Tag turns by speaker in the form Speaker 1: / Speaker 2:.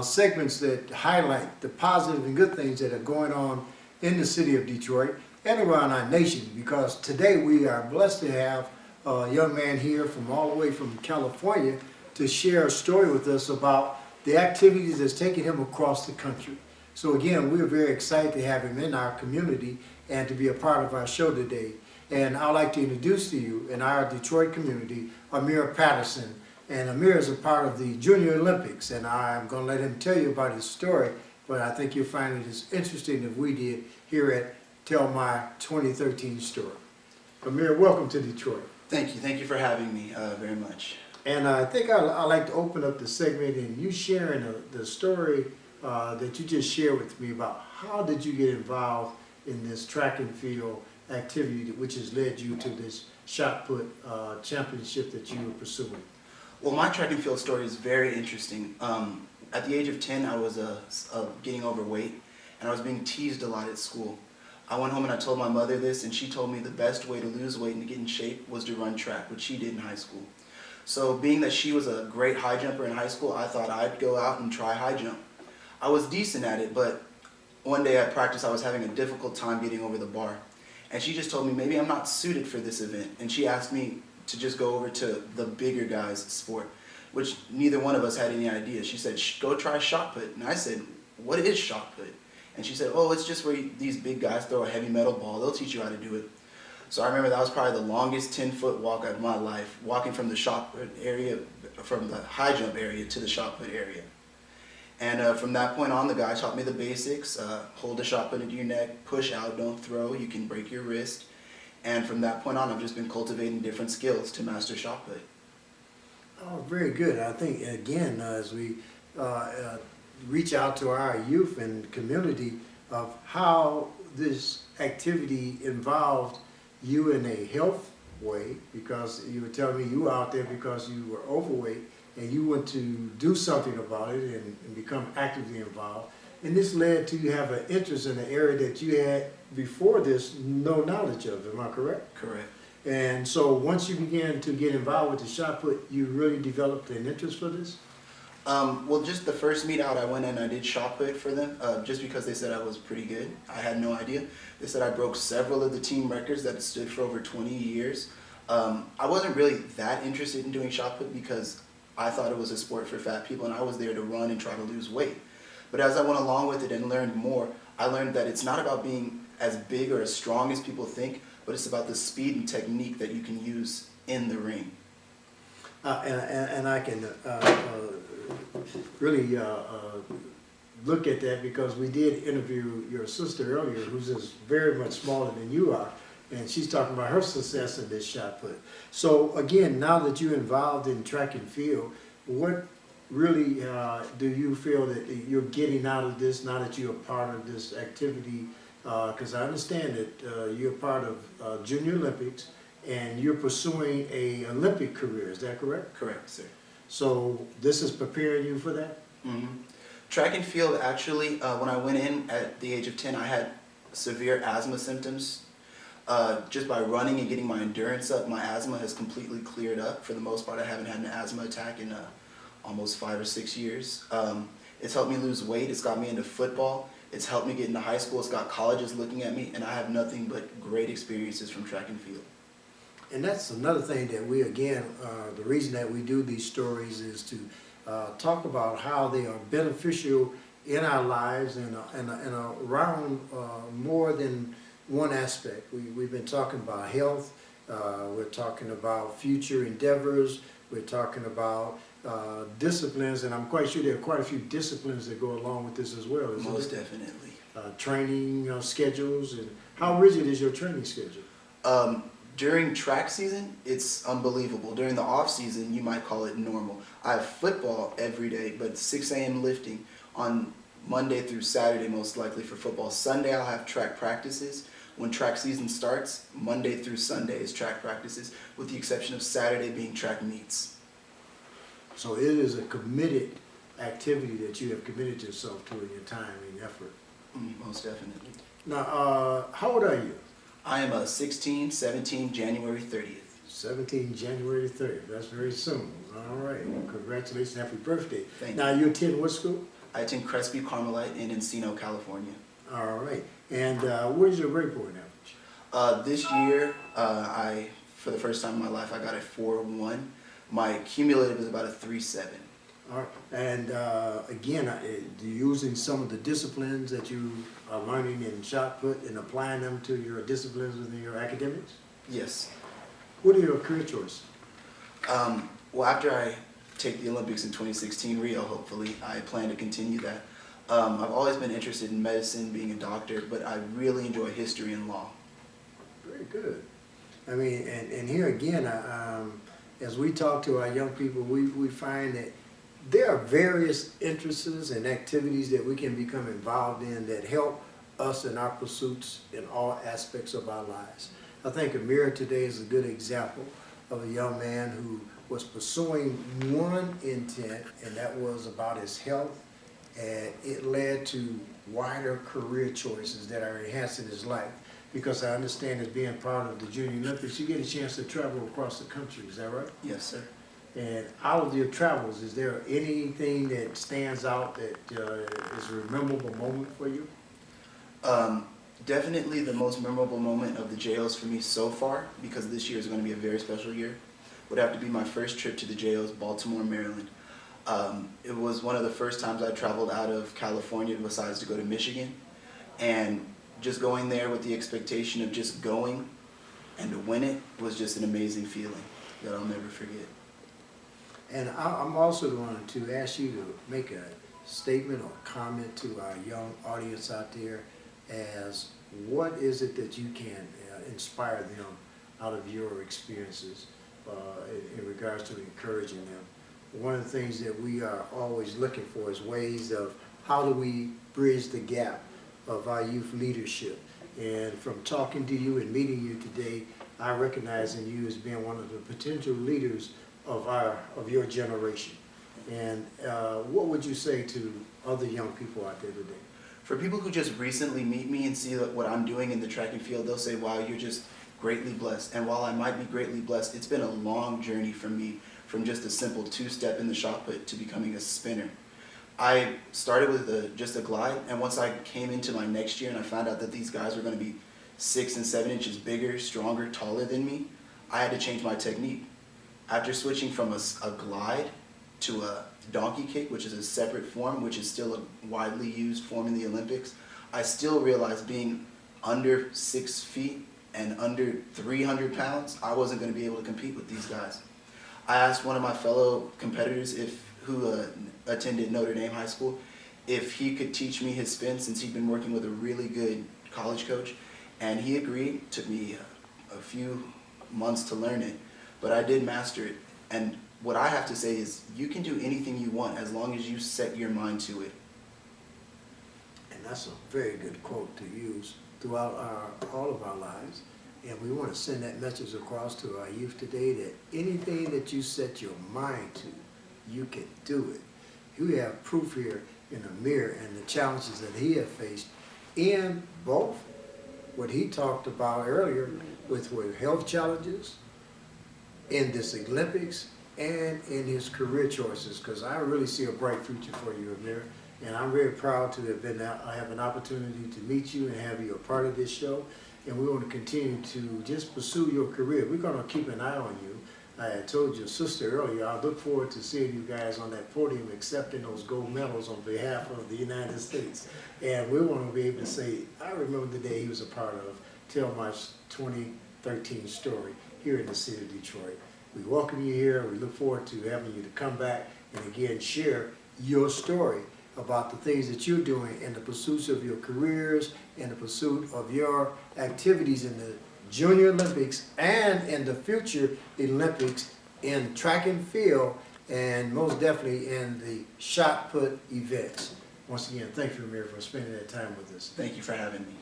Speaker 1: segments that highlight the positive and good things that are going on in the city of Detroit and around our nation, because today we are blessed to have a young man here from all the way from California to share a story with us about the activities that's taking him across the country. So again, we're very excited to have him in our community and to be a part of our show today. And I'd like to introduce to you in our Detroit community, Amir Patterson. And Amir is a part of the Junior Olympics, and I'm going to let him tell you about his story, but I think you'll find it as interesting as we did here at Tell My 2013 Story. Amir, welcome to Detroit.
Speaker 2: Thank you for having me very much.
Speaker 1: And I think I'd like to open up the segment and you sharing the story that you just shared with me about how did you get involved in this track and field activity which has led you to this shot put championship that you were pursuing.
Speaker 2: Well, my track and field story is very interesting. At the age of 10, I was getting overweight, and I was being teased a lot at school. I went home and I told my mother this, and she told me the best way to lose weight and to get in shape was to run track, which she did in high school. So being that she was a great high jumper in high school, I thought I'd go out and try high jump. I was decent at it, but one day at practice I was having a difficult time getting over the bar. And she just told me maybe I'm not suited for this event, and she asked me to just go over to the bigger guys' sport, which neither one of us had any idea. She said, go try shot put. And I said, what is shot put? And she said, oh, it's just where these big guys throw a heavy metal ball. They'll teach you how to do it. So I remember that was probably the longest 10-foot walk of my life, walking from the shot put area, from the high jump area to the shot put area. And from that point on, the guy taught me the basics. Hold the shot put into your neck, push out, don't throw. You can break your wrist. And from that point on, I've just been cultivating different skills to master shot put.
Speaker 1: Oh, very good. I think, again, as we reach out to our youth and community of how this activity involved you in a health way, because you were telling me you were out there because you were overweight and you want to do something about it and become actively involved. And this led to you have an interest in an area that you had before this no knowledge of, am I correct?
Speaker 2: Correct.
Speaker 1: And so once you began to get involved with the shot put, you really developed an interest for this?
Speaker 2: Well, just the first meet out I went in, I did shot put for them, just because they said I was pretty good. I had no idea. They said I broke several of the team records that stood for over 20 years. I wasn't really that interested in doing shot put because I thought it was a sport for fat people and I was there to run and try to lose weight. But as I went along with it and learned more, I learned that it's not about being as big or as strong as people think, but it's about the speed and technique that you can use in the ring.
Speaker 1: And I can really look at that because we did interview your sister earlier, who's just very much smaller than you are, and she's talking about her success in this shot put. So again, now that you're involved in track and field, what really do you feel that you're getting out of this now that you're a part of this activity? Because I understand that you're part of Junior Olympics and you're pursuing an Olympic career, is that correct?
Speaker 2: Correct, sir.
Speaker 1: So this is preparing you for that?
Speaker 2: Mm-hmm. Track and field, actually, when I went in at the age of 10, I had severe asthma symptoms. Just by running and getting my endurance up, my asthma has completely cleared up. For the most part, I haven't had an asthma attack in almost 5 or 6 years. It's helped me lose weight. It's got me into football. It's helped me get into high school. It's got colleges looking at me, and I have nothing but great experiences from track and field.
Speaker 1: And that's another thing that we, again, the reason that we do these stories is to talk about how they are beneficial in our lives and around more than one aspect. We've been talking about health, we're talking about future endeavors, we're talking about disciplines, and I'm quite sure there are quite a few disciplines that go along with this as well.
Speaker 2: Most definitely.
Speaker 1: Training schedules, and how rigid is your training schedule?
Speaker 2: During track season, it's unbelievable. During the off season, you might call it normal. I have football every day, but 6 a.m. lifting on Monday through Saturday, most likely for football. Sunday, I'll have track practices. When track season starts, Monday through Sunday is track practices, with the exception of Saturday being track meets.
Speaker 1: So it is a committed activity that you have committed yourself to in your time and effort.
Speaker 2: Most definitely.
Speaker 1: Now, how old are you?
Speaker 2: I am 16, 17, January 30th.
Speaker 1: January 30th. That's very soon. All right. Congratulations. Happy birthday.
Speaker 2: Thank you.
Speaker 1: Now, you attend what school?
Speaker 2: I attend Crespi Carmelite in Encino, California.
Speaker 1: All right. And what is your grade point average?
Speaker 2: This year, for the first time in my life, I got a 4.1. My cumulative is about a 3.7.
Speaker 1: All right. And again, using some of the disciplines that you are learning in shot put and applying them to your disciplines within your academics?
Speaker 2: Yes.
Speaker 1: What are your career choices?
Speaker 2: Well, after I take the Olympics in 2016, Rio, hopefully, I plan to continue that. I've always been interested in medicine, being a doctor, but I really enjoy history and law.
Speaker 1: Very good. I mean, and here again, as we talk to our young people, we find that there are various interests and activities that we can become involved in that help us in our pursuits in all aspects of our lives. I think Amir today is a good example of a young man who was pursuing one intent, and that was about his health, and it led to wider career choices that are enhancing his life. Because I understand as being part of the Junior Olympics, you get a chance to travel across the country, is that right?
Speaker 2: Yes, sir.
Speaker 1: And out of your travels, is there anything that stands out that is a memorable moment for you?
Speaker 2: Definitely the most memorable moment of the JOs for me so far, because this year is going to be a very special year, would have to be my first trip to the JOs, Baltimore, Maryland. It was one of the first times I traveled out of California besides to go to Michigan. And just going there with the expectation of just going and to win it was just an amazing feeling that I'll never forget.
Speaker 1: And I'm also going to ask you to make a statement or comment to our young audience out there as what is it that you can inspire them out of your experiences in regards to encouraging them. One of the things that we are always looking for is ways of how do we bridge the gap of our youth leadership. And from talking to you and meeting you today, I recognize in you as being one of the potential leaders of your generation. And what would you say to other young people out there today?
Speaker 2: For people who just recently meet me and see what I'm doing in the track and field, they'll say, wow, you're just greatly blessed. And while I might be greatly blessed, it's been a long journey for me from just a simple two-step in the shot put to becoming a spinner. I started with just a glide, and once I came into my next year and I found out that these guys were going to be 6 and 7 inches bigger, stronger, taller than me, I had to change my technique. After switching from a glide to a donkey kick, which is a separate form, which is still a widely used form in the Olympics, I still realized being under 6 feet and under 300 pounds, I wasn't going to be able to compete with these guys. I asked one of my fellow competitors who attended Notre Dame High School if he could teach me his spin since he'd been working with a really good college coach, and he agreed. It took me a few months to learn it, but I did master it. And what I have to say is you can do anything you want as long as you set your mind to it.
Speaker 1: And that's a very good quote to use throughout all of our lives. And we want to send that message across to our youth today that anything that you set your mind to, you can do it. You have proof here in Amir and the challenges that he has faced in both what he talked about earlier with health challenges, in this Olympics, and in his career choices, because I really see a bright future for you, Amir. And I'm very proud to have been out. I have an opportunity to meet you and have you a part of this show. And we want to continue to just pursue your career. We're going to keep an eye on you. I had told your sister earlier, I look forward to seeing you guys on that podium accepting those gold medals on behalf of the United States. And we want to be able to say, I remember the day he was a part of tellmy2013story here in the city of Detroit. We welcome you here. We look forward to having you to come back and again share your story about the things that you're doing in the pursuits of your careers and the pursuit of your activities in the Junior Olympics and in the future Olympics in track and field, and most definitely in the shot put events. Once again, thank you, Amir, for spending that time with us.
Speaker 2: Thank you for having me.